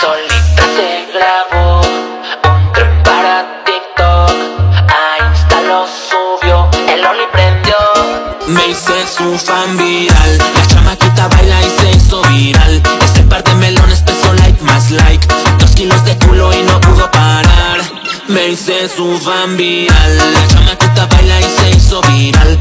Solita se grabó un tren para TikTok, a Insta lo subió, el Oli prendió. Me hice su fan viral, la chamaquita baila y se hizo viral. Este par de melones pesó like más like, 2 kilos de culo y no pudo parar. Me hice su fan viral, la chamaquita baila y se hizo viral.